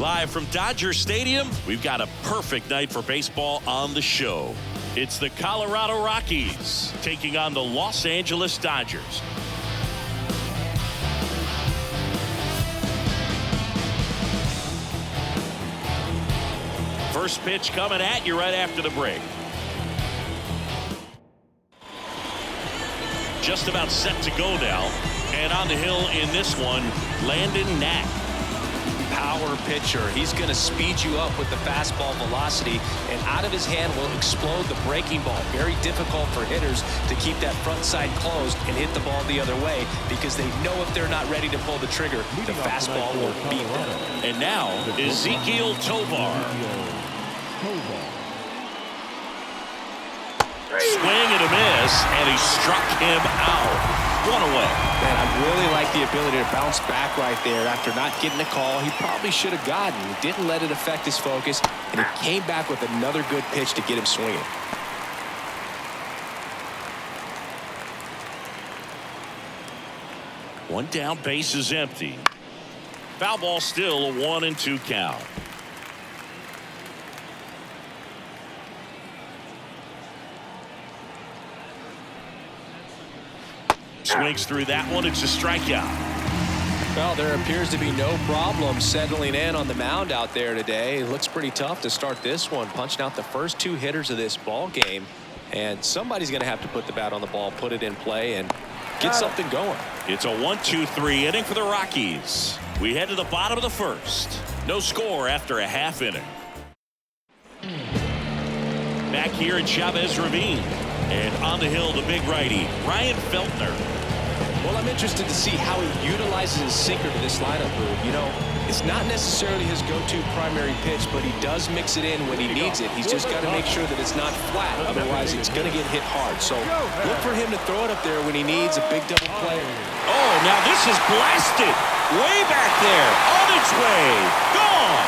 Live from Dodger Stadium, we've got a perfect night for baseball on the show. It's the Colorado Rockies taking on the Los Angeles Dodgers. First pitch coming at you right after the break. Just about set to go now. And on the hill in this one, Landon Knack. Power pitcher. He's going to speed you up with the fastball velocity, and out of his hand will explode the breaking ball. Very difficult for hitters to keep that front side closed and hit the ball the other way, because they know if they're not ready to pull the trigger, the fastball will beat them. And now Ezequiel Tovar. Swing and a miss, and he struck him out. One away. Man, I really like the ability to bounce back right there after not getting a call he probably should have gotten. He didn't let it affect his focus, and he came back with another good pitch to get him swinging. One down, base is empty. Foul ball, still a 1-2 count. Swings through that one. It's a strikeout. Well, there appears to be no problem settling in on the mound out there today. It looks pretty tough to start this one, punching out the first two hitters of this ball game, and somebody's going to have to put the bat on the ball, put it in play, and get something going. It's a 1-2-3 inning for the Rockies. We head to the bottom of the first. No score after a half inning. Back here in Chavez Ravine, and on the hill, the big righty Ryan Feltner. Well, I'm interested to see how he utilizes his sinker to this lineup move. You know, it's not necessarily his go-to primary pitch, but he does mix it in when he needs it. He's just got to make sure that it's not flat, otherwise it's going to get hit hard. So look for him to throw it up there when he needs a big double play. Oh, now this is blasted way back there, on its way, gone.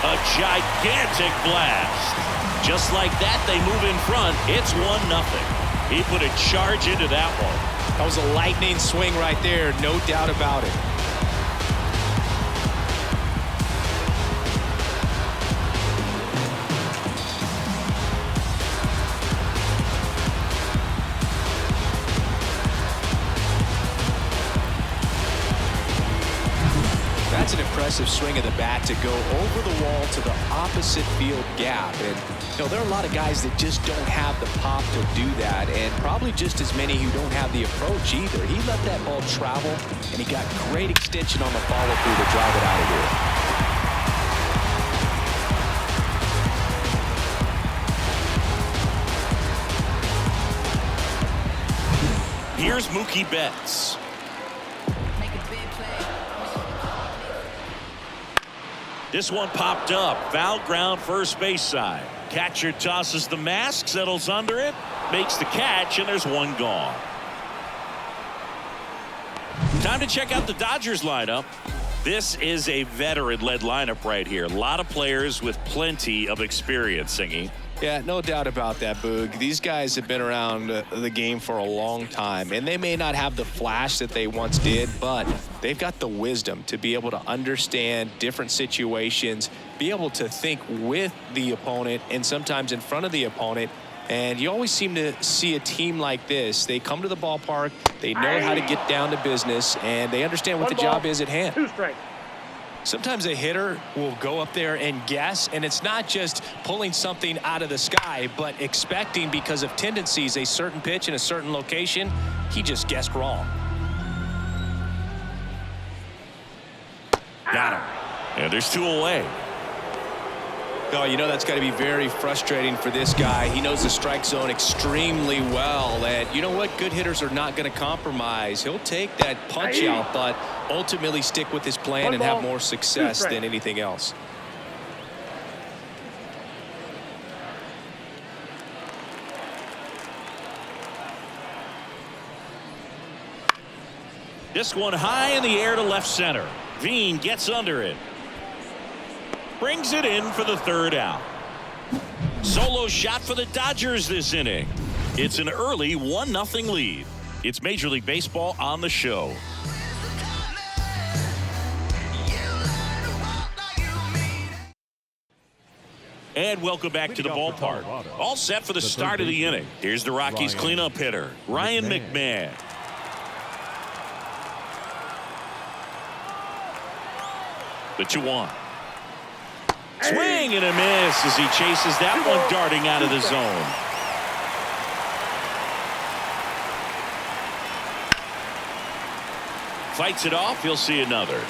A gigantic blast. Just like that, they move in front. It's 1-0. He put a charge into that one. That was a lightning swing right there, no doubt about it. That's an impressive swing of the bat to go over the wall to the opposite field gap. And you know, there are a lot of guys that just don't have the pop to do that, and probably just as many who don't have the approach either. He let that ball travel, and he got great extension on the follow-through to drive it out of there. Here's Mookie Betts. This one popped up. Foul ground, first base side. Catcher tosses the mask, settles under it, makes the catch, and there's one gone. Time to check out the Dodgers lineup. This is a veteran-led lineup right here. A lot of players with plenty of experience, Singy. Yeah, no doubt about that, Boog. These guys have been around the game for a long time, and they may not have the flash that they once did, but they've got the wisdom to be able to understand different situations, be able to think with the opponent and sometimes in front of the opponent. And you always seem to see a team like this. They come to the ballpark, they know how to get down to business, and they understand what the job is at hand. 2 strikes. Sometimes a hitter will go up there and guess, and it's not just pulling something out of the sky, but expecting, because of tendencies, a certain pitch in a certain location. He just guessed wrong. Got him. And there's 2 away. Oh, you know that's got to be very frustrating for this guy. He knows the strike zone extremely well, and you know what? Good hitters are not going to compromise. He'll take that punch out, but ultimately stick with his plan and have more success than anything else. This one high in the air to left center. Veen gets under it. Brings it in for the 3rd out. Solo shot for the Dodgers this inning. It's an early 1-0 lead. It's Major League Baseball on the show. And welcome back to the ballpark. All set for the start of the inning. Here's the Rockies cleanup hitter, Ryan McMahon. The 2-1. Swing and a miss as he chases that one darting out of the zone. Fights it off. He'll see another.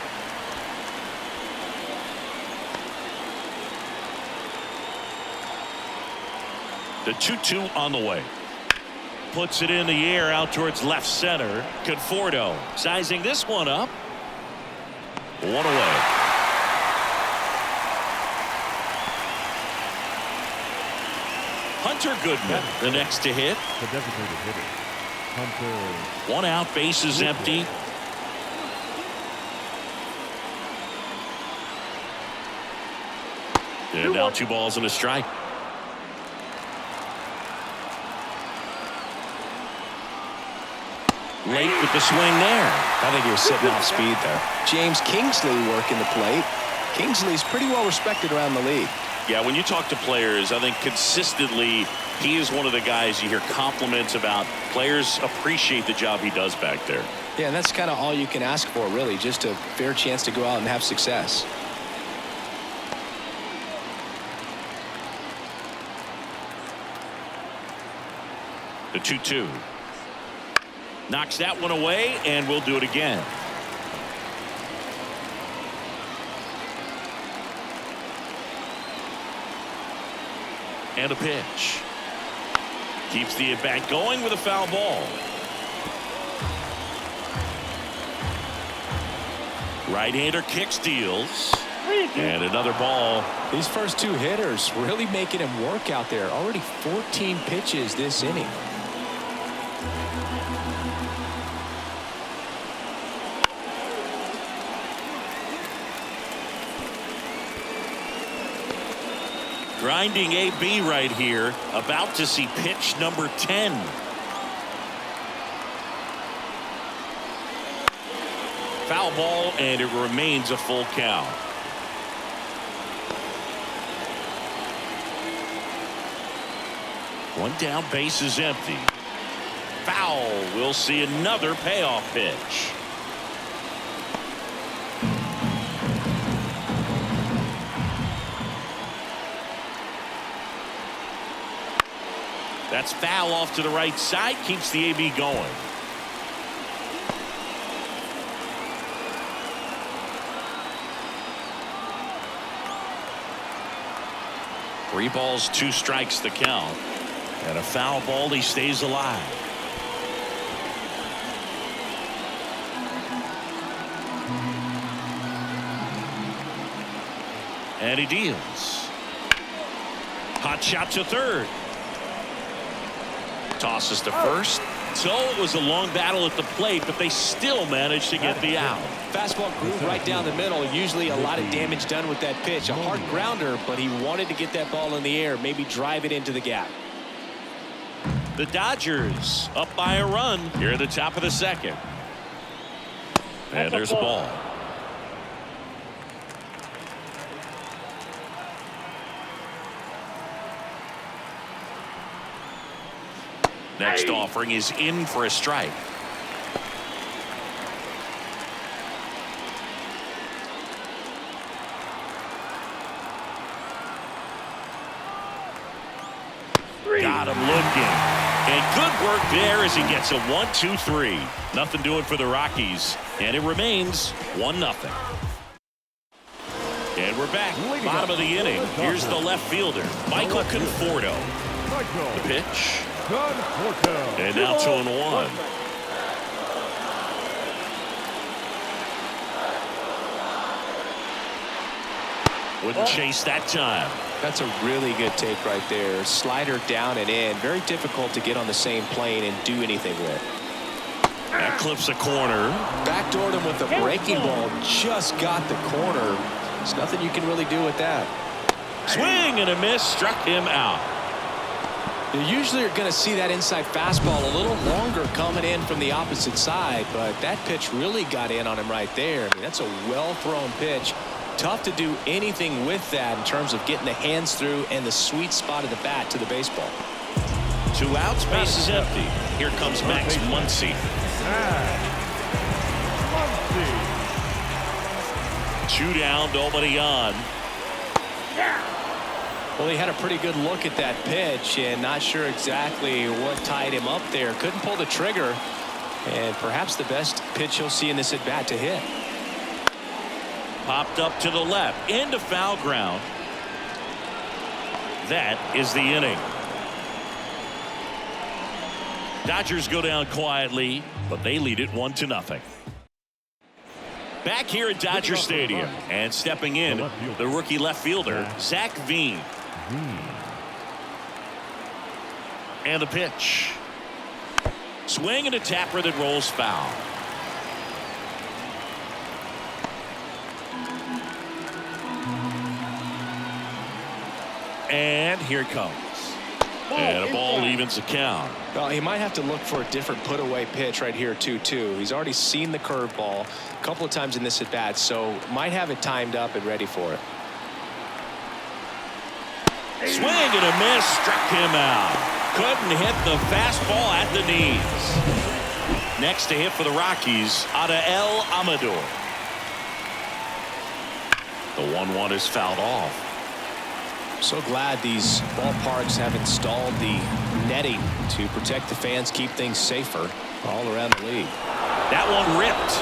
The 2-2 on the way. Puts it in the air out towards left center. Conforto sizing this one up. One away. Hunter Goodman, the next to hit. The designated hitter, Hunter. One out, bases empty. And now 2 balls and a strike. Late with the swing there. I think he was sitting off speed there. James Kingsley working the plate. Kingsley's pretty well respected around the league. Yeah, when you talk to players, I think consistently he is one of the guys you hear compliments about. Players appreciate the job he does back there. Yeah, and that's kind of all you can ask for, really, just a fair chance to go out and have success. The 2-2. Knocks that one away, and we'll do it again. And a pitch. Keeps the at-bat going with a foul ball. Right-hander kick steals. And another ball. These first 2 hitters really making him work out there. Already 14 pitches this inning. Grinding AB right here. About to see pitch number 10. Foul ball, and it remains a full count. One down, base is empty. Foul. We'll see another payoff pitch. That's foul off to the right side. Keeps the AB going. Three balls, 2 strikes the count. And a foul ball. He stays alive. And he deals. Hot shot to third. Tosses to first. So it was a long battle at the plate, but they still managed to get the out. Fastball groove right down the middle. Usually a lot of damage done with that pitch. A hard grounder, but he wanted to get that ball in the air, maybe drive it into the gap. The Dodgers up by a run here at the top of the second. And there's a ball. Next offering is in for a strike. Got him looking. And good work there as he gets a 1-2-3. Nothing doing for the Rockies. And it remains 1-0. And we're back. Bottom of the inning. Here's the left fielder, Michael Conforto. The pitch. And now 2-1. Wouldn't chase that time. That's a really good take right there. Slider down and in. Very difficult to get on the same plane and do anything with. That clips a corner. Backdoored him with a breaking ball. Just got the corner. There's nothing you can really do with that. Swing and a miss. Struck him out. You usually are going to see that inside fastball a little longer coming in from the opposite side, but that pitch really got in on him right there. I mean, that's a well-thrown pitch. Tough to do anything with that in terms of getting the hands through and the sweet spot of the bat to the baseball. 2 outs, base is empty. Here comes Max Muncy. 2 down, nobody on. Well, he had a pretty good look at that pitch and not sure exactly what tied him up there. Couldn't pull the trigger, and perhaps the best pitch he'll see in this at bat to hit. Popped up to the left into foul ground. That is the inning. Dodgers go down quietly, but they lead it 1-0. Back here at Dodger Stadium, and stepping in, the rookie left fielder, Zach Veen. And the pitch. Swing and a tapper that rolls foul. And here it comes. And a ball evens the count. Well, he might have to look for a different put-away pitch right here, 2-2. He's already seen the curveball a couple of times in this at-bat, so might have it timed up and ready for it. Swing and a miss, struck him out. Couldn't hit the fastball at the knees. Next to hit for the Rockies, Adael Amador. The 1-1 is fouled off. So glad these ballparks have installed the netting to protect the fans, keep things safer all around the league. That one ripped.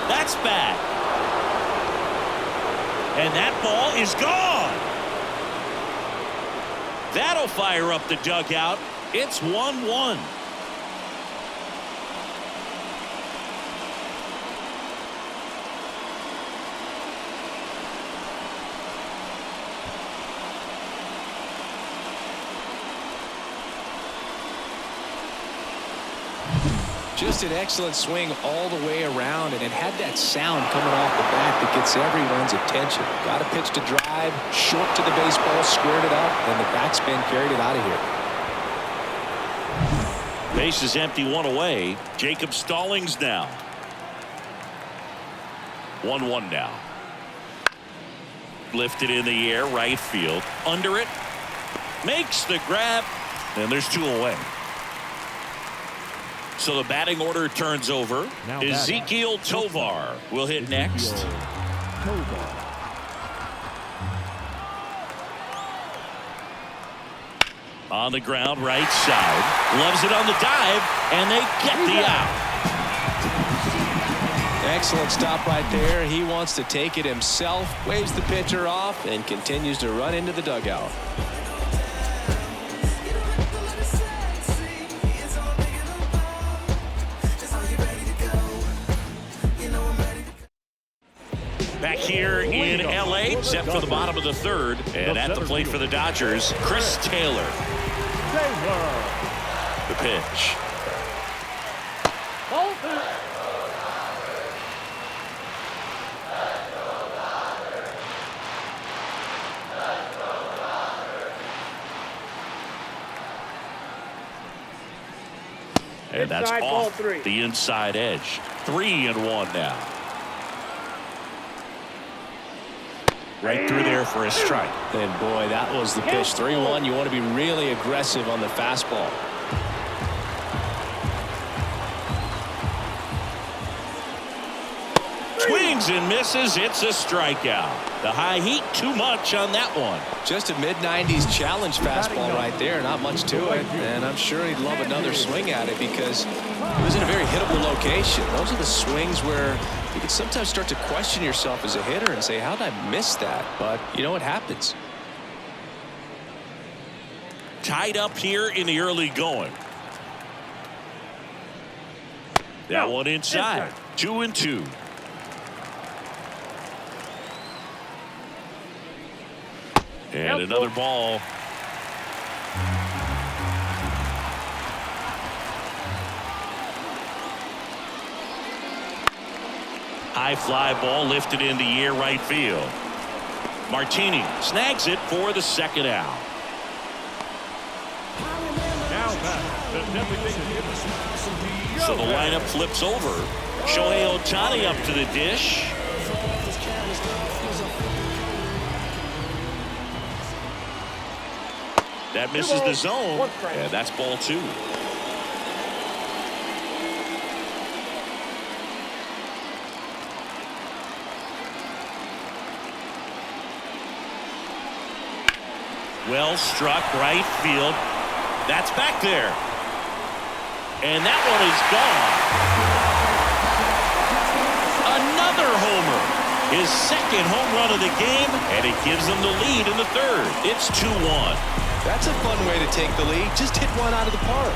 That's bad. And that ball is gone. That'll fire up the dugout. It's 1-1. Just an excellent swing all the way around, and it had that sound coming off the bat that gets everyone's attention. Got a pitch to drive, short to the baseball, squared it up, and the backspin carried it out of here. Base is empty, 1 away. Jacob Stallings now. 1-1 now. Lifted in the air, right field. Under it. Makes the grab. And there's 2 away. So the batting order turns over. Now Ezekiel Tovar will hit next. On the ground, right side. Loves it on the dive, and they get the out. Excellent stop right there. He wants to take it himself, waves the pitcher off, and continues to run into the dugout. Back here in L.A., set for the bottom of the 3rd, and at the plate for the Dodgers, Chris Taylor. The pitch. And that's off the inside edge. 3-1 now. Right through there for a strike. And boy, that was the pitch. 3-1. You want to be really aggressive on the fastball. Swings and misses. It's a strikeout. The high heat, too much on that one. Just a mid-90s challenge fastball right there. Not much to it. And I'm sure he'd love another swing at it because it was in a very hittable location. Those are the swings where you can sometimes start to question yourself as a hitter and say, how did I miss that? But you know what happens. Tied up here in the early going. That one inside. 2-2. And another ball. High fly ball lifted in the air, right field. Martini snags it for the 2nd out. So the lineup flips over. Shohei Ohtani up to the dish. That misses the zone, and that's ball 2. Well struck right field. That's back there. And that one is gone. Another homer. His second home run of the game, and it gives them the lead in the 3rd. It's 2-1. That's a fun way to take the lead. Just hit one out of the park.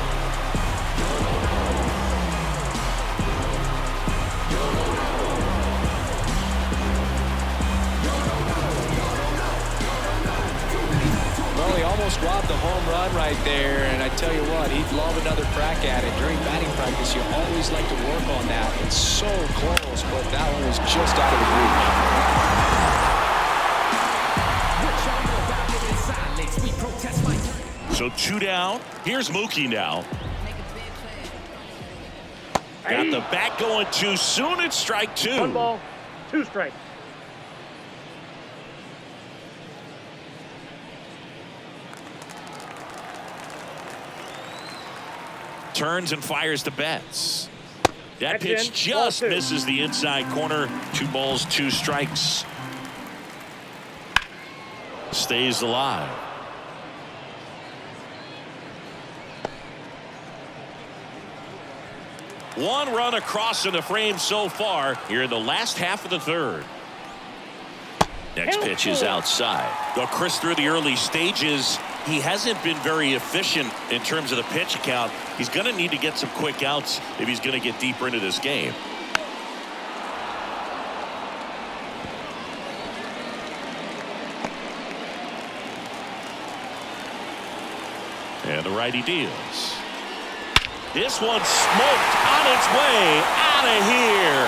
Well, he almost robbed the home run right there, and I tell you what, he'd love another crack at it. During batting practice, you always like to work on that. It's so close, but that one was just out of the reach. So 2 down. Here's Mookie now. Got the bat going too soon. It's strike 2. 1 ball, 2 strikes. Turns and fires to Betts. That That's pitch in. just Ball 2. misses the inside corner. 2 balls, 2 strikes. Stays alive. One run across in the frame so far here in the last half of the 3rd. Next pitch is outside. Though Chris, through the early stages, he hasn't been very efficient in terms of the pitch count. He's going to need to get some quick outs if he's going to get deeper into this game. And the righty deals. This one smoked on its way out of here.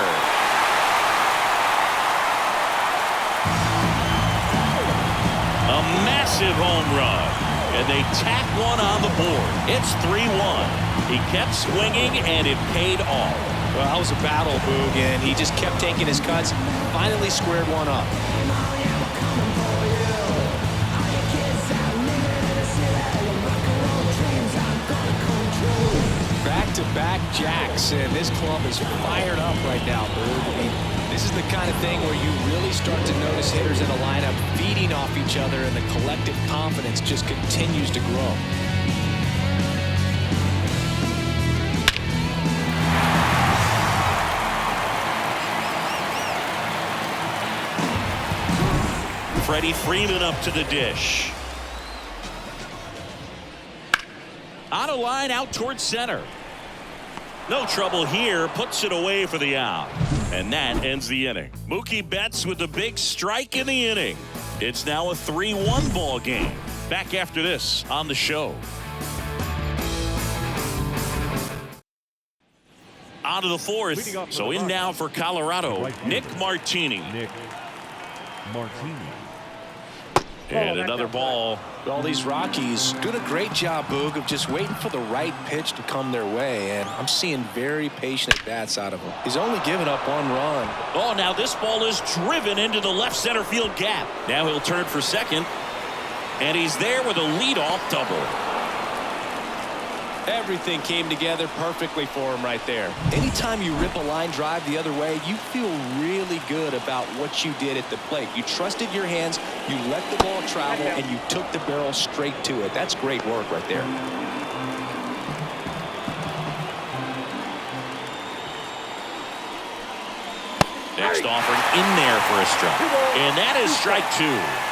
A massive home run. And they tack one on the board. It's 3-1. He kept swinging, and it paid off. Well, that was a battle, Boog, and he just kept taking his cuts. Finally squared one up. Back-to-back jacks, and this club is fired up right now, Boog. I mean, this is the kind of thing where you really start to notice hitters in a lineup feeding off each other, and the collective confidence just continues to grow. Freddie Freeman up to the dish. On a line out towards center. No trouble here. Puts it away for the out. And that ends the inning. Mookie Betts with the big strike in the inning. It's now a 3-1 ball game. Back after this on the show. On to the 4th. So in now for Colorado, Nick Martini. Nick Martini. And another ball. All these Rockies doing a great job, Boog, of just waiting for the right pitch to come their way, and I'm seeing very patient at-bats out of him. He's only given up 1 run. Oh, now this ball is driven into the left center field gap. Now he'll turn for second, and he's there with a leadoff double. Everything came together perfectly for him right there. Anytime you rip a line drive the other way, you feel really good about what you did at the plate. You trusted your hands, you let the ball travel, and you took the barrel straight to it. That's great work right there. Next offering in there for a strike. And that is strike 2.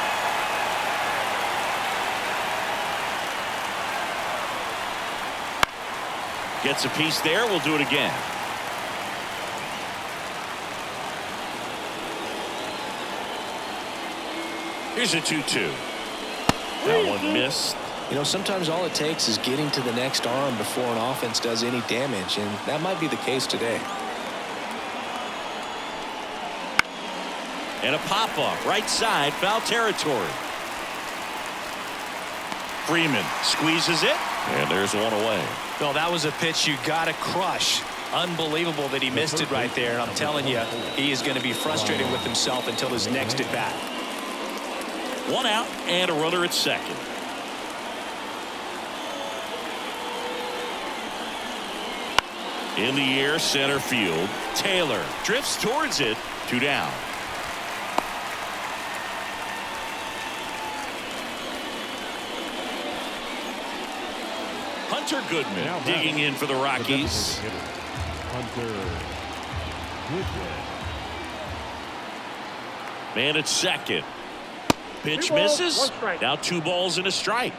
Gets a piece there. We'll do it again. Here's a 2-2. That one missed. You know, sometimes all it takes is getting to the next arm before an offense does any damage, and that might be the case today. And a pop-up right side, foul territory. Freeman squeezes it, and there's one away. No, that was a pitch you got to crush. Unbelievable that he missed it right there. And I'm telling you, he is going to be frustrated with himself until his next at bat. 1 out and a runner at second. In the air, center field. Taylor drifts towards it. 2 down. Hunter Goodman Now digging in for the Rockies. Hunter Goodman. Man at second. Pitch misses. Now 2 balls and a strike.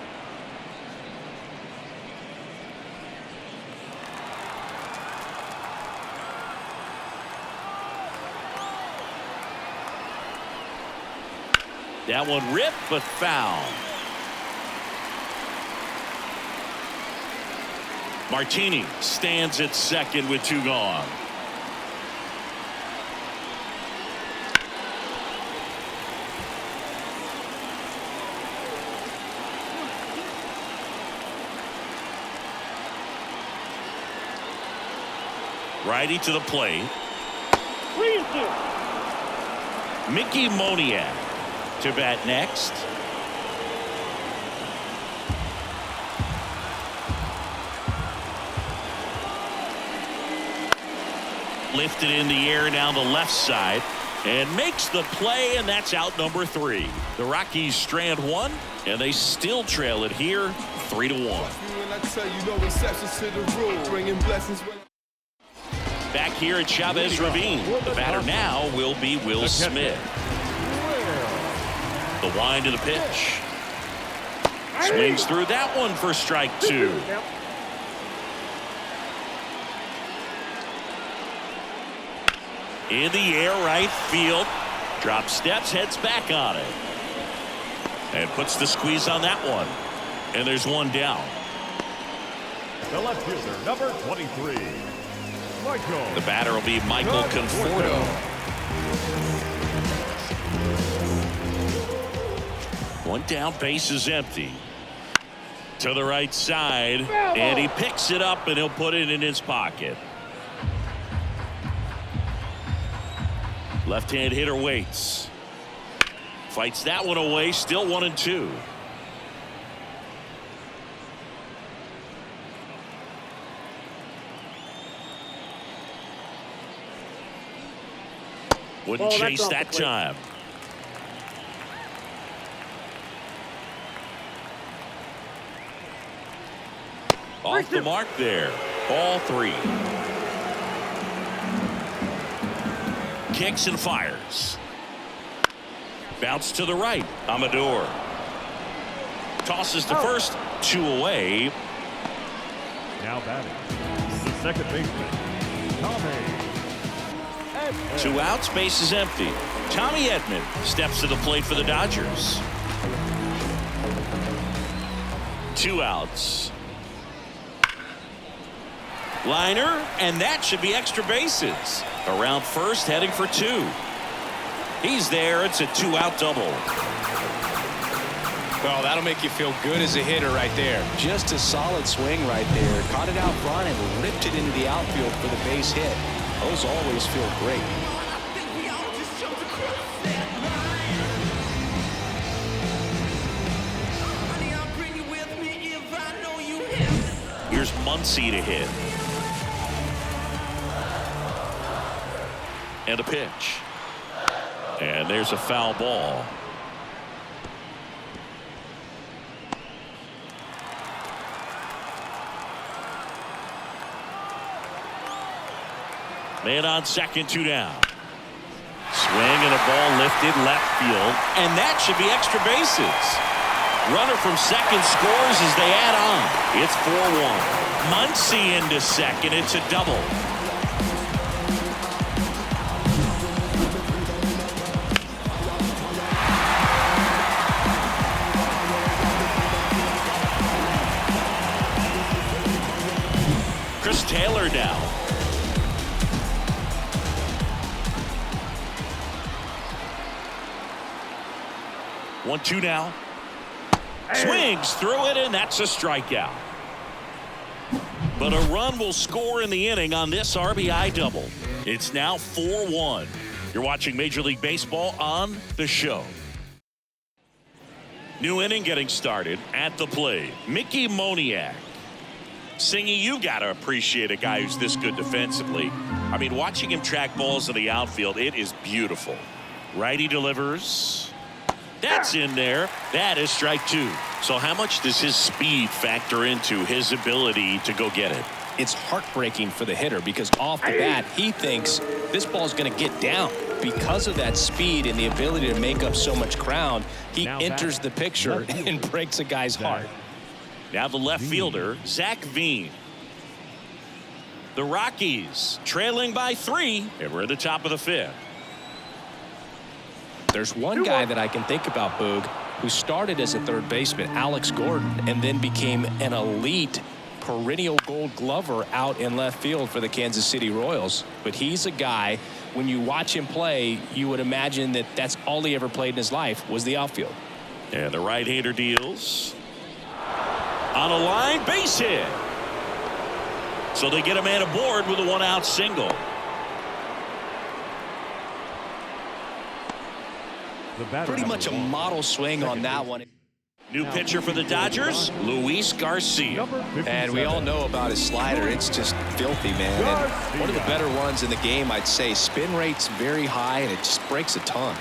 That one ripped but foul. Martini stands at second with 2 gone. Righty to the plate. Mickey Moniak to bat next. Lifted in the air down the left side and makes the play, and that's out number 3. The Rockies strand 1 and they still trail it here 3-1. Back here at Chavez Ravine, the batter now will be Will Smith. The wind of the pitch. Swings through that one for strike 2. In the air, right field. Drop steps, heads back on it. And puts the squeeze on that one. And there's 1 down. The left fielder, number 23. Michael. The batter will be Michael Conforto. 1 down, base is empty. To the right side, and he picks it up and he'll put it in his pocket. Left-hand hitter waits. Fights that one away, still 1-2. Wouldn't chase that time. Off the mark there. Ball 3. Kicks and fires. Bounce to the right. Amador. Tosses to first. 2 away. Now batting. The second baseman, Tommy. 2 outs, base is empty. Tommy Edman steps to the plate for the Dodgers. 2 outs. Liner, and that should be extra bases. Around first, heading for 2. He's there. It's a 2-out double. Well, that'll make you feel good as a hitter right there. Just a solid swing right there. Caught it out front and ripped it into the outfield for the base hit. Those always feel great. Here's Muncy to hit. And a pitch. And there's a foul ball. Man on second, 2 down. Swing and a ball lifted left field. And that should be extra bases. Runner from second scores as they add on. It's 4-1. Muncy into second. It's a double. Chris Taylor down. One, 2 now. Swings through it, and that's a strikeout. But a run will score in the inning on this RBI double. It's now 4-1. You're watching Major League Baseball on The Show. New inning getting started. At the plate, Mickey Moniak. Singy, you got to appreciate a guy who's this good defensively. I mean, watching him track balls in the outfield, it is beautiful. Righty delivers. That's in there. That is strike two. So how much does his speed factor into his ability to go get it? It's heartbreaking for the hitter because off the bat, he thinks this ball is going to get down. Because of that speed and the ability to make up so much ground, he Now enters the picture and breaks a guy's heart. Now the left fielder, Zach Veen. The Rockies trailing by 3, and we're at the top of the 5th. There's one guy that I can think about, Boog, who started as a third baseman, Alex Gordon, and then became an elite perennial Gold Glover out in left field for the Kansas City Royals. But he's a guy, when you watch him play, you would imagine that that's all he ever played in his life was the outfield. And the right-hander deals. On a line, base hit. So they get a man aboard with a one-out single. Pretty much a model swing on that one. New pitcher for the Dodgers, Luis Garcia. And we all know about his slider. It's just filthy, man. And one of the better ones in the game, I'd say. Spin rate's very high, and it just breaks a ton.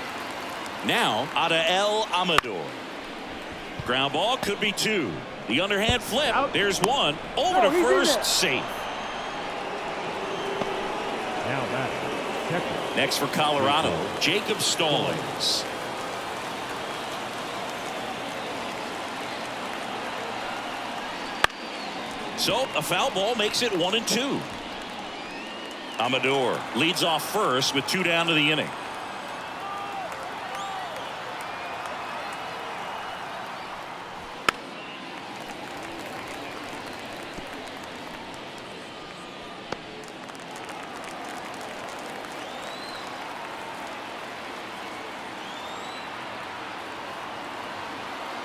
Now, Adael Amador. Ground ball could be 2. The underhand flip. There's 1. Over to first, safe. Now that. Next for Colorado, Jacob Stallings. So a foul ball makes it 1-2. Amador leads off first with 2 down to the inning.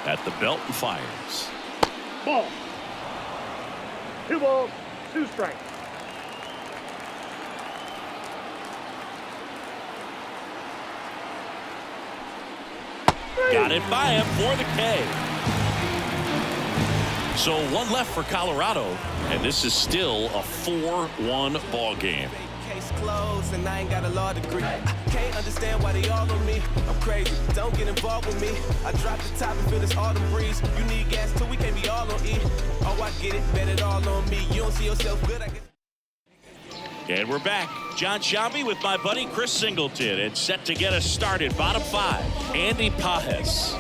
At the belt and fires. Ball. 2 balls, 2 strikes. Got it by him for the K. So 1 left for Colorado, and this is still a 4-1 ball game. Case closed and I ain't got a law degree. I can't understand why they all on me. I'm crazy, don't get involved with me. I drop the top and feel this autumn breeze. You need gas too, we can't be all on E. Oh, I get it, bet it all on me. You don't see yourself good, I guess. And we're back. John Sciambi with my buddy Chris Singleton, and set to get us started. Bottom 5, Andy Pajes.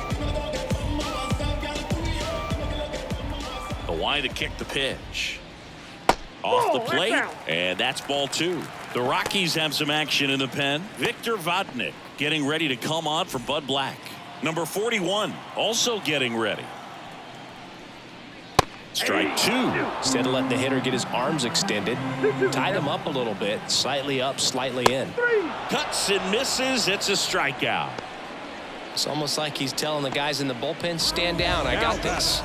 The wide to kick the pitch. Off the plate, and that's ball 2. The Rockies have some action in the pen. Victor Vodnik getting ready to come on for Bud Black. Number 41 also getting ready. Strike 2. Instead of letting the hitter get his arms extended, tie them up a little bit, slightly up, slightly in. Cuts and misses. It's a strikeout. It's almost like he's telling the guys in the bullpen, stand down, I got this.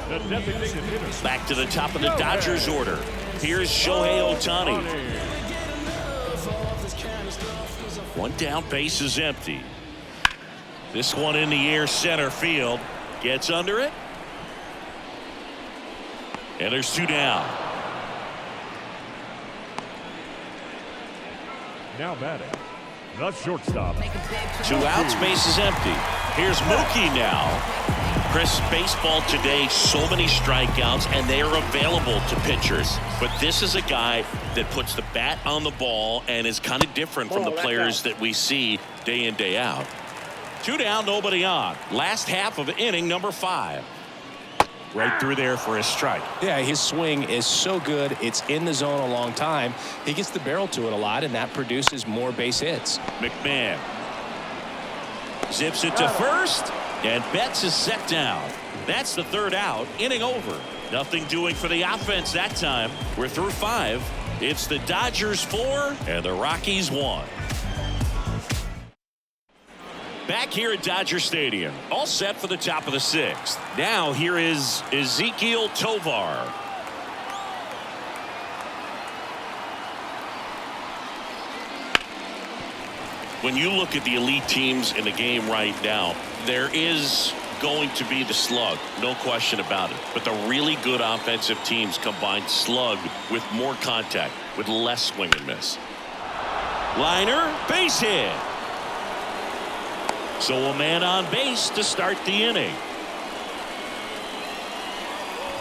Back to the top of the Dodgers order. Here's Shohei Ohtani. 1 down, base is empty. This one in the air, center field. Gets under it. And there's 2 down. Now batting, the shortstop. 2 outs, base is empty. Here's Mookie now. Chris, baseball today, so many strikeouts, and they are available to pitchers. But this is a guy that puts the bat on the ball and is kind of different from the players that we see day in, day out. 2 down, nobody on. Last half of inning number 5. Right through there for a strike. Yeah, his swing is so good. It's in the zone a long time. He gets the barrel to it a lot, and that produces more base hits. McMahon zips it to first, and Betts is set down. That's the 3rd out. Inning over. Nothing doing for the offense that time. We're through 5. It's the Dodgers 4 and the Rockies 1. Back here at Dodger Stadium, all set for the top of the 6th. Now here is Ezequiel Tovar. When you look at the elite teams in the game right now, there is going to be the slug, no question about it. But the really good offensive teams combine slug with more contact, with less swing and miss. Liner, base hit. So a man on base to start the inning.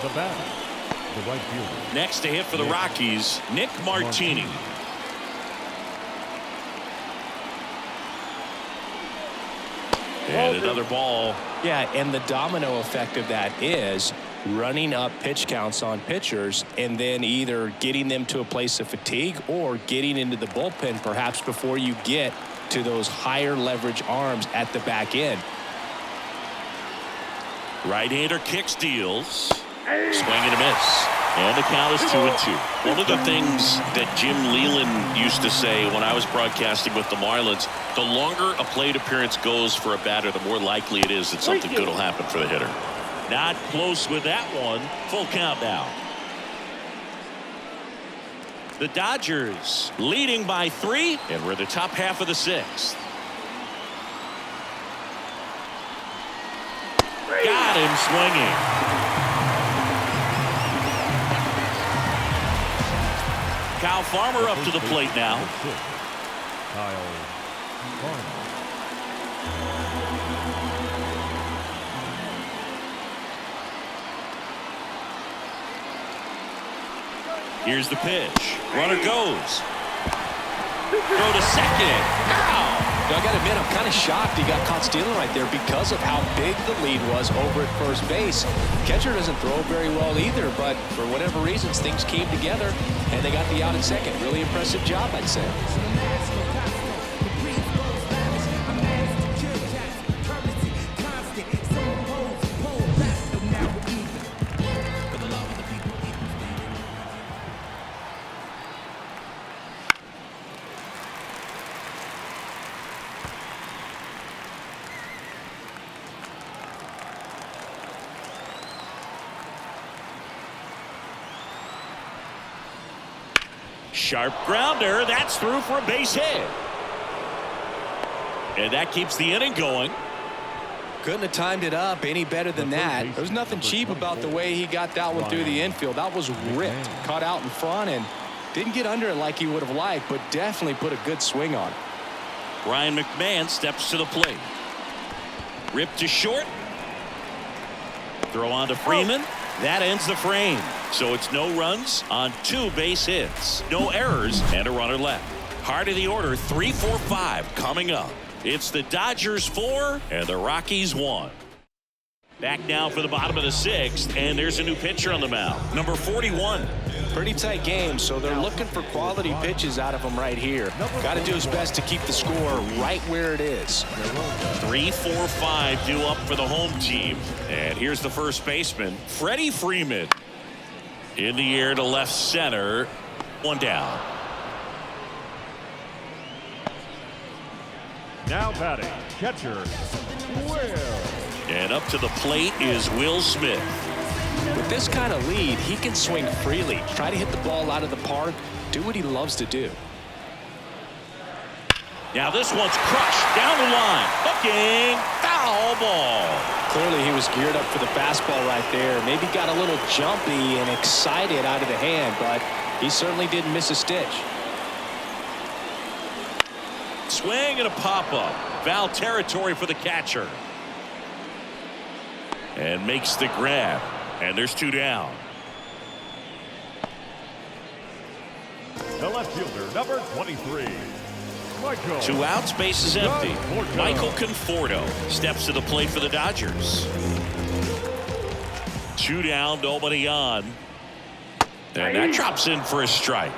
The batter, the right fielder. Next to hit for the Rockies, Nick Martini. And another ball. Yeah, and the domino effect of that is running up pitch counts on pitchers and then either getting them to a place of fatigue or getting into the bullpen perhaps before you get to those higher leverage arms at the back end. Right-hander kicks, deals. Swing and a miss. And the count is 2-2. One of the things that Jim Leland used to say when I was broadcasting with the Marlins, the longer a plate appearance goes for a batter, the more likely it is that something good will happen for the hitter. Not close with that one. Full count now. The Dodgers leading by 3, and we're in the top half of the 6th. Got him swinging. Kyle Farmer up to the plate now. Kyle Farmer. Here's the pitch. Runner goes. Throw to second. Ow! I got to admit, I'm kind of shocked he got caught stealing right there because of how big the lead was over at first base. Catcher doesn't throw very well either, but for whatever reasons, things came together, and they got the out at second. Really impressive job, I'd say. Sharp grounder. That's through for a base hit. And that keeps the inning going. Couldn't have timed it up any better than that. There was nothing cheap about the way he got that one through the infield. That was ripped, caught out in front, and didn't get under it like he would have liked, but definitely put a good swing on it. Ryan McMahon steps to the plate. Ripped to short. Throw on to Freeman. That ends the frame. So it's no runs on 2 base hits. No errors and a runner left. Heart of the order, 3, 4, 5 coming up. It's the Dodgers 4 and the Rockies 1. Back now for the bottom of the 6th, and there's a new pitcher on the mound. Number 41. Pretty tight game, so they're looking for quality pitches out of him right here. Got to do his best to keep the score right where it is. 3, 4, 5 due up for the home team. And here's the first baseman, Freddie Freeman. In the air to left center. 1 down. Now batting, catcher, Will. And up to the plate is Will Smith. With this kind of lead, he can swing freely, try to hit the ball out of the park, do what he loves to do. Now this one's crushed down the line. Hooking, foul ball. Clearly he was geared up for the fastball right there. Maybe got a little jumpy and excited out of the hand, but he certainly didn't miss a stitch. Swing and a pop-up. Foul territory for the catcher. And makes the grab. And there's 2 down. The left fielder, number 23. Michael. 2 outs, base is empty. Michael Conforto steps to the plate for the Dodgers. 2 down, nobody on. And that drops in for a strike.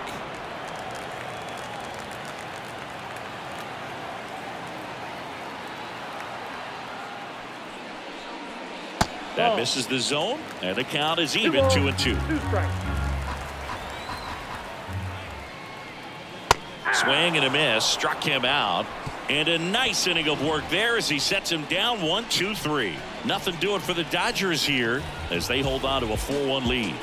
That misses the zone, and the count is even 2-2. 2 strikes. Swing and a miss, struck him out, and a nice inning of work there as he sets him down 1-2-3. Nothing doing for the Dodgers here as they hold on to a 4-1 lead.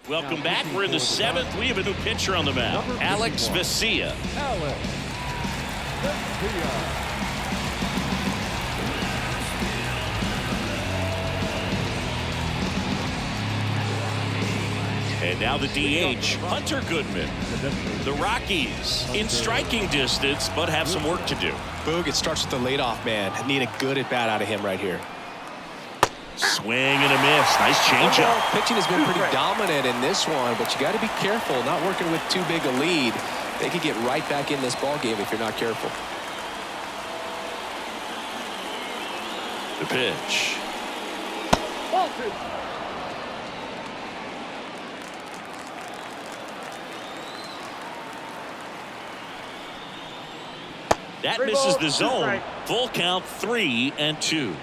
Welcome back. We're in the 7th. We have a new pitcher on the mound, Alex Vesia. Alex Vesia. And now the DH, Hunter Goodman. The Rockies in striking distance, but have some work to do. Boog, it starts with the leadoff man. Need a good at bat out of him right here. Swing and a miss. Nice changeup. Pitching has been pretty dominant in this one, but you got to be careful. Not working with too big a lead. They could get right back in this ball game if you're not careful. The pitch. That misses the zone. Full count, 3-2.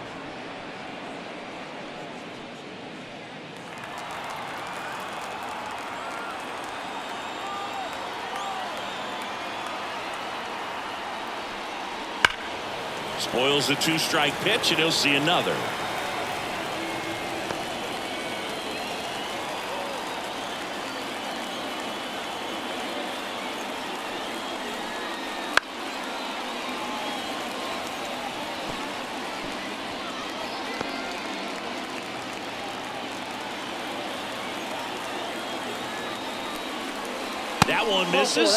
Spoils the 2-strike pitch, and he'll see another. That one misses,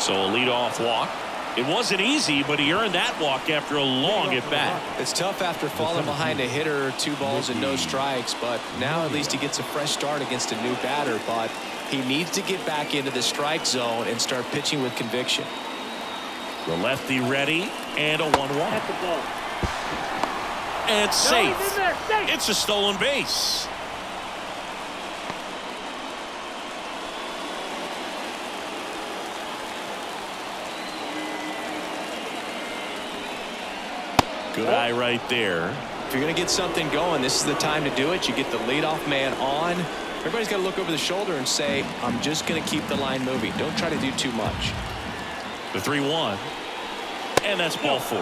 so a leadoff walk. It wasn't easy, but he earned that walk after a long at-bat. It's tough after falling behind a hitter, 2 balls and no strikes, but now at least he gets a fresh start against a new batter, but he needs to get back into the strike zone and start pitching with conviction. The lefty ready, and a 1-1. And safe. It's a stolen base. Good eye right there. If you're going to get something going, this is the time to do it. You get the leadoff man on. Everybody's got to look over the shoulder and say, I'm just going to keep the line moving. Don't try to do too much. The 3-1. And that's ball 4.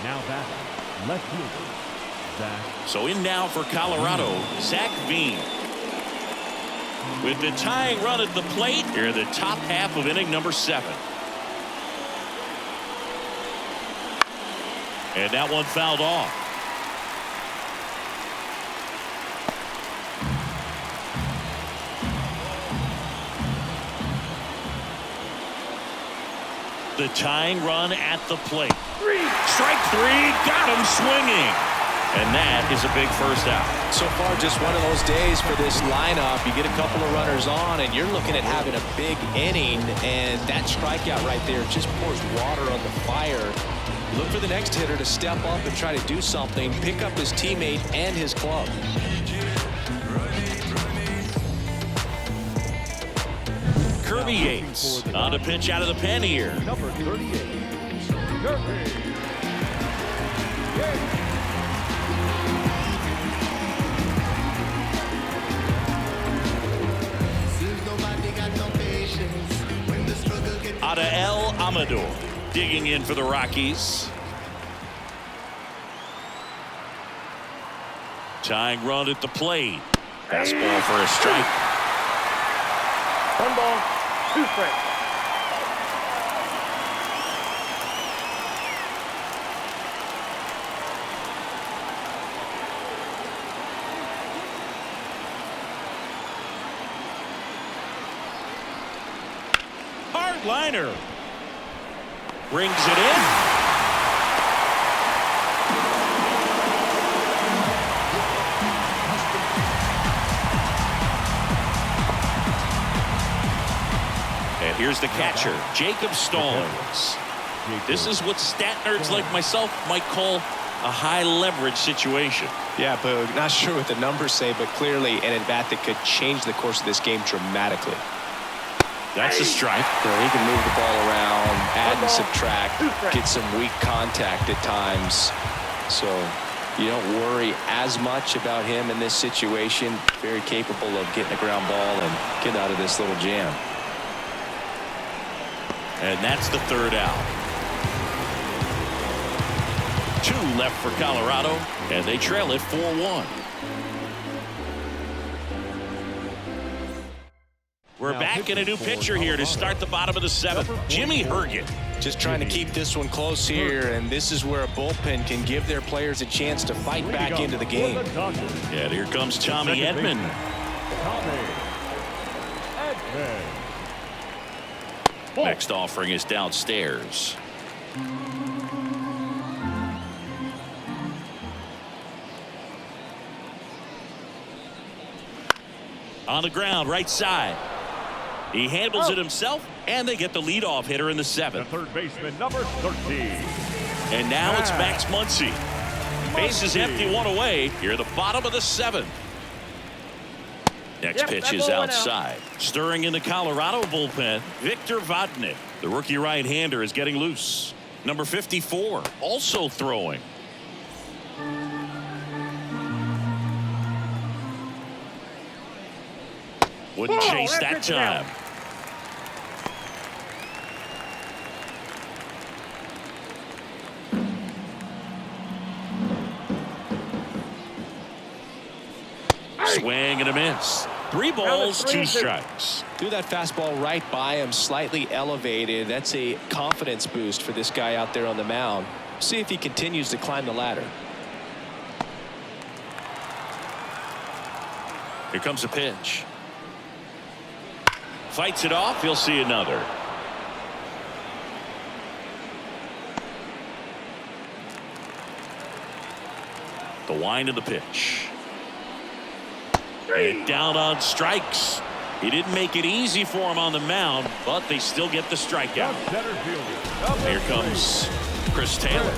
Now batting, left fielder, Zach. So in now for Colorado, Zach Veen. With the tying run at the plate here in the top half of inning number 7. And that one fouled off. The tying run at the plate. Strike 3, got him swinging. And that is a big first out. So far, just one of those days for this lineup. You get a couple of runners on, and you're looking at having a big inning, and that strikeout right there just pours water on the fire. Look for the next hitter to step up and try to do something, pick up his teammate and his club. Kirby Yates on a pitch out of the pen here. Number 38, Kirby Yates. Adael Amador digging in for the Rockies. Tying run at the plate. Fastball for a strike. 1 ball, 2 strikes. Hard liner. Brings it in. And here's the catcher, Jacob Stallings. This is what stat nerds like myself might call a high leverage situation. Yeah, Boog, not sure what the numbers say, but clearly an at-bat that could change the course of this game dramatically. That's a strike. So he can move the ball around, add and subtract, get some weak contact at times. So you don't worry as much about him in this situation. Very capable of getting a ground ball and getting out of this little jam. And that's the 3rd out. 2 left for Colorado, and they trail it 4-1. We're back in a new pitcher here to start the bottom of the 7th. Jimmy Herget Just trying to keep this one close here, and this is where a bullpen can give their players a chance to fight back into the game. Yeah, and here comes Tommy Edman. Next offering is downstairs. On the ground, right side. He handles it himself, and they get the leadoff hitter in the 7th. The third baseman, number 13. And now it's Max Muncy. Base is empty, one away. Here at the bottom of the 7th. Next pitch is outside. Stirring in the Colorado bullpen, Victor Vodnik. The rookie right-hander is getting loose. Number 54, also throwing. Wouldn't chase that time. Swing and a miss. 3 balls, 2 strikes. Threw that fastball right by him, slightly elevated. That's a confidence boost for this guy out there on the mound. See if he continues to climb the ladder. Here comes a pitch. Fights it off. He'll see another. The wind of the pitch. And down on strikes. He didn't make it easy for him on the mound, but they still get the strikeout. Here comes Chris Taylor.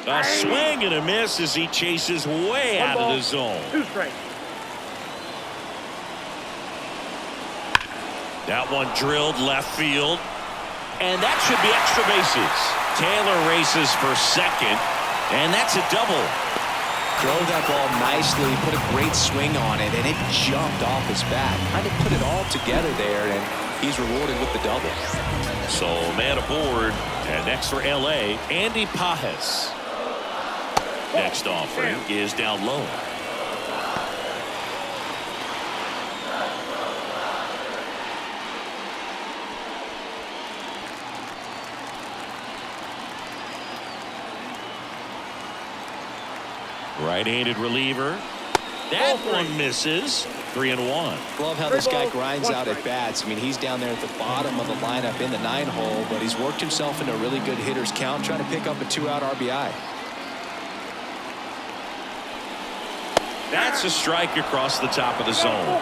A swing and a miss as he chases way out of the zone. 2 strikes. That one drilled left field. And that should be extra bases. Taylor races for second. And that's a double. Drove that ball nicely, put a great swing on it, and it jumped off his bat. Kind of put it all together there, and he's rewarded with the double. So man aboard. And next for LA, Andy Pajes. Next offering is down low. Right-handed reliever. That one misses. 3-1. Love how this guy grinds out at bats. I mean, he's down there at the bottom of the lineup in the 9-hole, but he's worked himself into a really good hitter's count, trying to pick up a 2-out RBI. That's a strike across the top of the zone.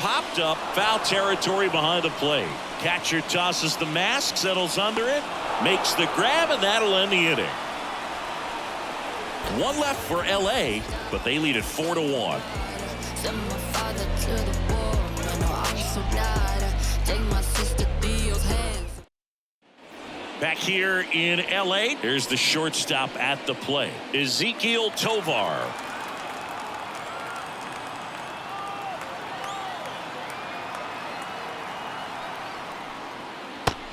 Popped up, foul territory behind the plate. Catcher tosses the mask, settles under it, makes the grab, and that'll end the inning. 1 left for LA, but they lead it 4-1. Back here in LA, here's the shortstop at the plate, Ezequiel Tovar.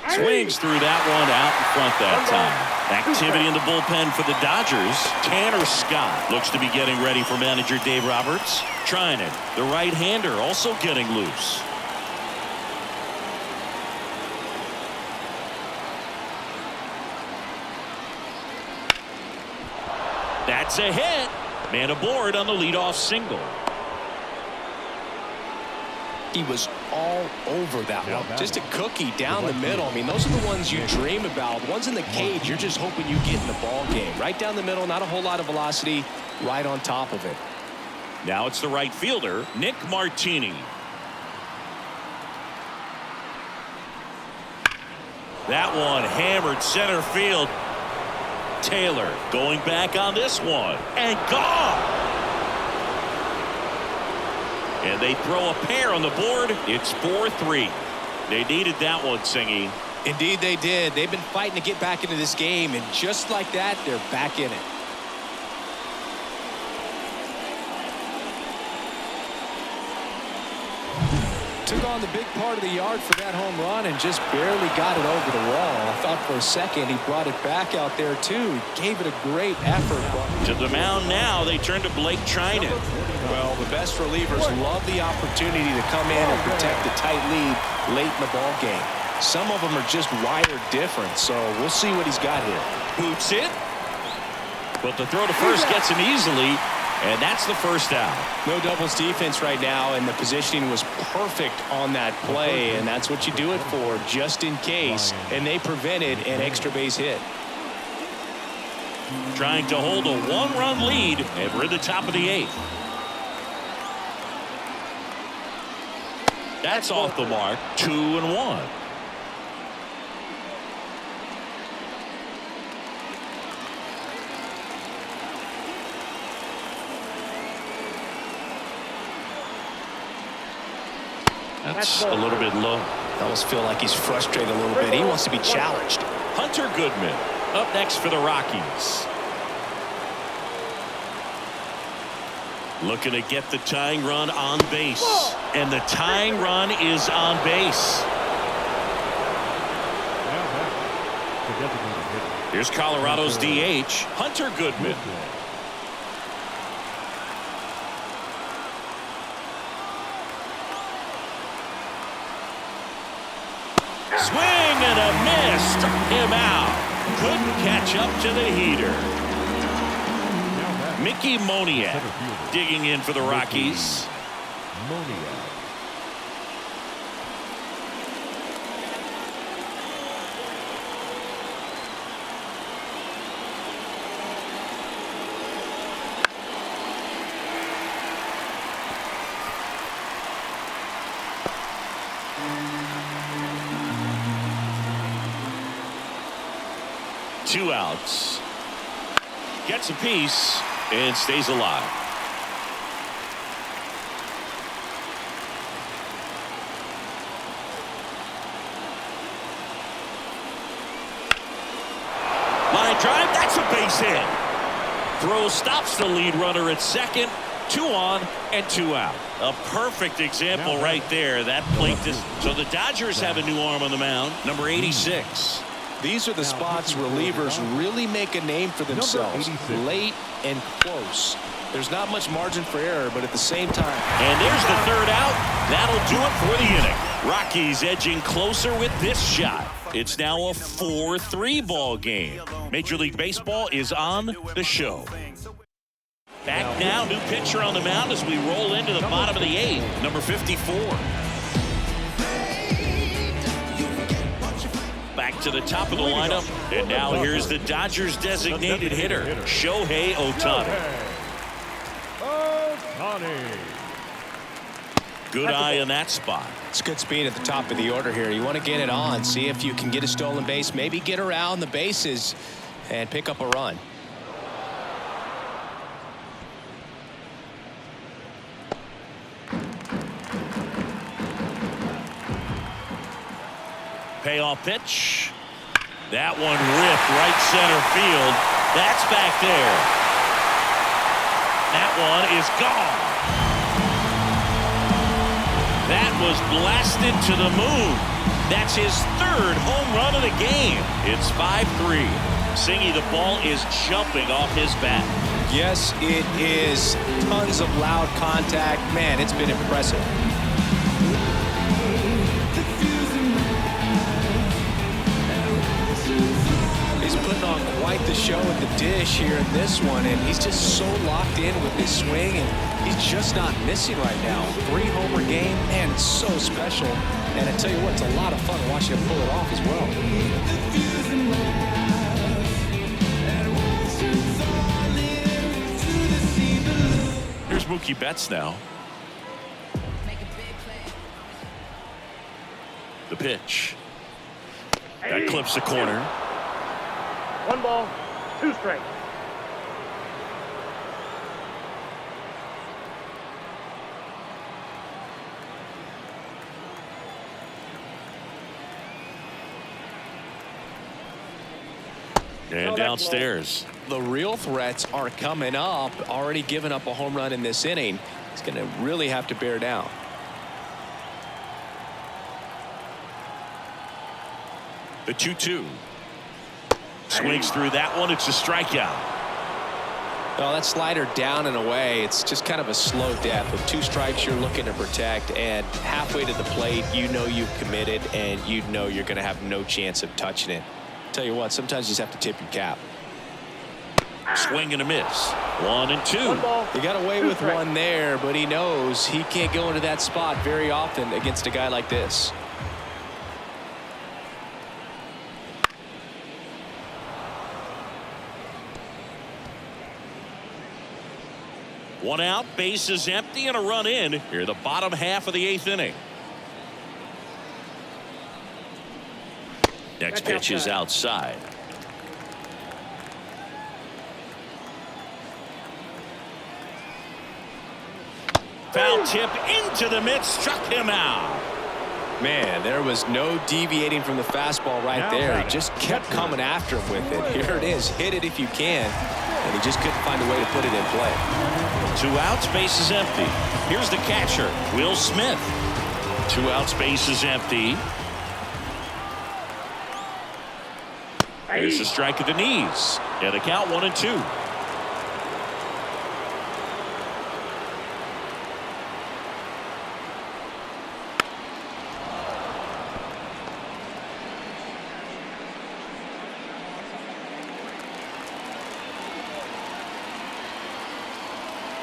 Swings through that one out in front that time. Activity in the bullpen for the Dodgers. Tanner Scott looks to be getting ready for manager Dave Roberts. Trying it. The right-hander also getting loose. That's a hit. Man aboard on the leadoff single. He was all over that one. Just a cookie down the middle. I mean, those are the ones you dream about. Ones in the cage, you're just hoping you get in the ball game. Right down the middle, not a whole lot of velocity, right on top of it. Now it's the right fielder, Nick Martini. That one hammered center field. Taylor going back on this one. And gone. And they throw a pair on the board. It's 4-3. They needed that one, Singy. Indeed they did. They've been fighting to get back into this game, and just like that, they're back in it. Took on on the big part of the yard for that home run and just barely got it over the wall. I thought for a second he brought it back out there too. He gave it a great effort. To the mound now, they turn to Blake Trinan. Well, the best relievers love the opportunity to come in and protect the tight lead late in the ball game. Some of them are just wired different, so we'll see what he's got here. Boots it. But the throw to first gets him easily, and that's the first out. No doubles defense right now, and the positioning was perfect on that play, and that's what you do it for, just in case, and they prevented an extra base hit. Trying to hold a one-run lead, and we're in the top of the 8th. That's off the mark, 2-1. That's a little bit low. I almost feel like he's frustrated a little bit. He wants to be challenged. Hunter Goodman up next for the Rockies. Looking to get the tying run on base. And the tying run is on base. Here's Colorado's DH, Hunter Goodman. Swing and a miss. Struck him out. Couldn't catch up to the heater. Mickey Moniak digging in for the Rockies. Moniak. Two outs. Gets a piece and stays alive. Line drive. That's a base hit. Throw stops the lead runner at second. 2 on and 2 out. A perfect example right there. That plate. So the Dodgers have a new arm on the mound. Number 86. These are the spots relievers really make a name for themselves. Late and close. There's not much margin for error, but at the same time. And there's the third out. That'll do it for the inning. Rockies edging closer with this shot. It's now a 4-3 ball game. Major League Baseball is on the show. Back now, new pitcher on the mound as we roll into the bottom of the 8th. Number 54. Back to the top of the lineup, and now here's the Dodgers designated hitter, Shohei Ohtani. Good eye in that spot. It's good speed at the top of the order here. You want to get it on, see if you can get a stolen base, maybe get around the bases and pick up a run. Payoff pitch. That one ripped right center field. That's back there. That one is gone. That was blasted to the moon. That's his 3rd home run of the game. It's 5-3. Singy, the ball is jumping off his bat. Yes, it is. Tons of loud contact. Man, it's been impressive. Putting on quite the show at the dish here in this one, and he's just so locked in with his swing, and he's just not missing right now. 3-homer game, man, it's so special. And I tell you what, it's a lot of fun watching him pull it off as well. Here's Mookie Betts now. The pitch. That clips the corner. 1 ball, 2 strikes. And downstairs. The real threats are coming up. Already given up a home run in this inning. He's going to really have to bear down. The 2-2. Swings through that one. It's a strikeout. Well, that slider down and away, it's just kind of a slow death. With 2 strikes, you're looking to protect, and halfway to the plate, you know you've committed, and you know you're going to have no chance of touching it. Tell you what, sometimes you just have to tip your cap. Swing and a miss. 1-2. One ball, He got away 2 with strikes. one there, but he knows he can't go into that spot very often against a guy like this. One out, base is empty, and a run in here the bottom half of the 8th inning. Next pitch is outside. Foul tip into the mid, struck him out. Man, there was no deviating from the fastball right Now there. He batting, just kept coming after him with it. Here it is. Hit it if you can. And he just couldn't find a way to put it in play. 2 outs, base is empty. Here's the catcher, Will Smith. 2 outs, base is empty. There's a strike at the knees. Yeah, the count 1-2.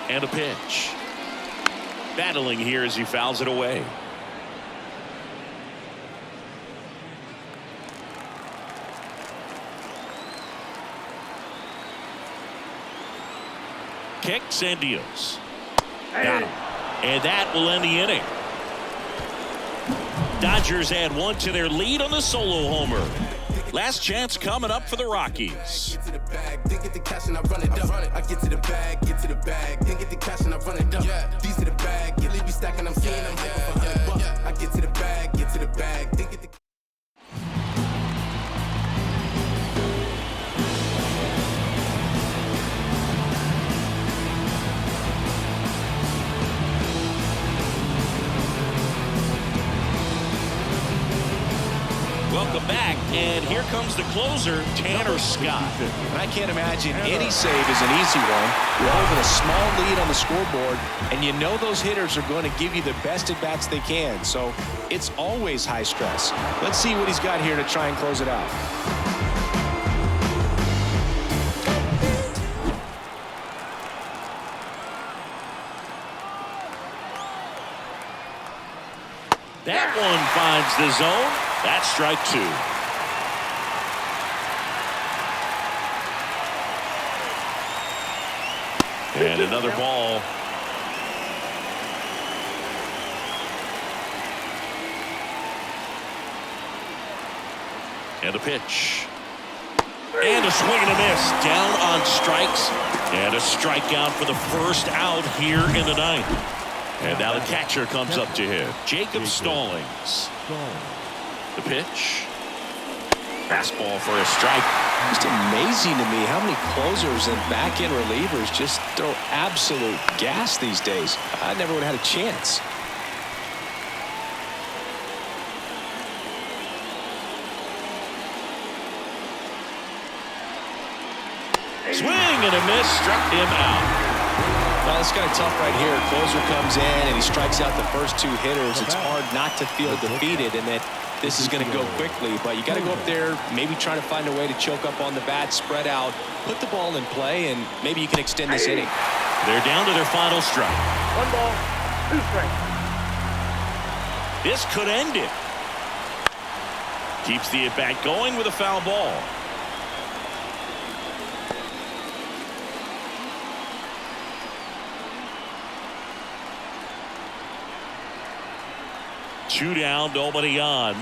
And a pitch. Battling here as he fouls it away. Kicks and deals. Got him. And that will end the inning. Dodgers add 1 to their lead on the solo homer. Last chance coming up for the Rockies. Get to the bag, then get the cash and I run it up. I get to the bag, then get the cash and I run it up. These to the bag, get leave me stacking, I'm seeing them hyper for $100. I get to the bag, then get the. Welcome back, and here comes the closer, Tanner Scott. And I can't imagine any save is an easy one. You're holding a small lead on the scoreboard, and you know those hitters are going to give you the best at-bats they can. So it's always high stress. Let's see what he's got here to try and close it out. That one finds the zone. That's strike 2. And another ball. And a pitch. And a swing and a miss. Down on strikes. And a strikeout for the first out here in the 9th. And now the catcher comes up to him. Jacob Stallings. The pitch. Fastball for a strike. Just amazing to me how many closers and back-end relievers just throw absolute gas these days. I never would have had a chance. Swing and a miss, struck him out. Well, it's kind of tough right here. Closer comes in and he strikes out the first 2 hitters. It's hard not to feel defeated and that this is going to go quickly. But you got to go up there, maybe try to find a way to choke up on the bat, spread out, put the ball in play, and maybe you can extend this inning. They're down to their final strike. 1 ball, 2 strikes. This could end it. Keeps the at-bat going with a foul ball. Two down, nobody on.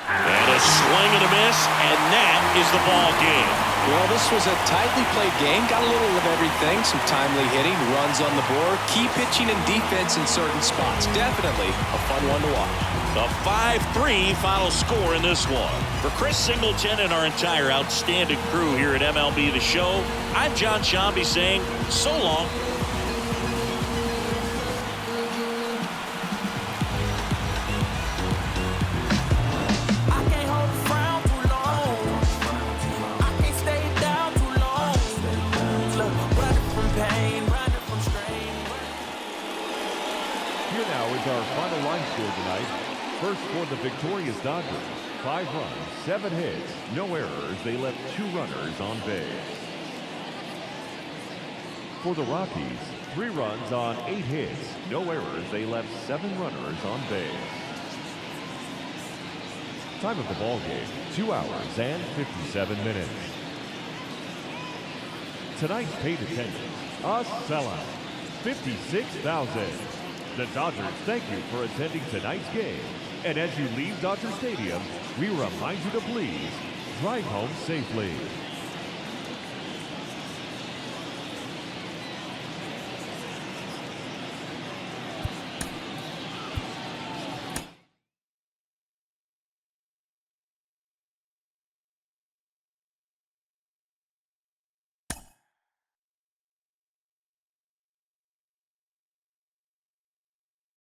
And a swing and a miss, and that is the ball game. Well, this was a tightly played game. Got a little of everything. Some timely hitting, runs on the board, key pitching and defense in certain spots. Definitely a fun one to watch. The 5-3 final score in this one. For Chris Singleton and our entire outstanding crew here at MLB The Show, I'm John Shambi saying so long. I can't hold a frown too long. score tonight. First for the victorious Dodgers, 5 runs, 7 hits, no errors. They left 2 runners on base. For the Rockies, 3 runs on 8 hits, no errors. They left 7 runners on base. Time of the ball game, 2 hours and 57 minutes. Tonight's paid attendance, a sellout, 56,000. The Dodgers thank you for attending tonight's game. And as you leave Dodger Stadium, we remind you to please drive home safely.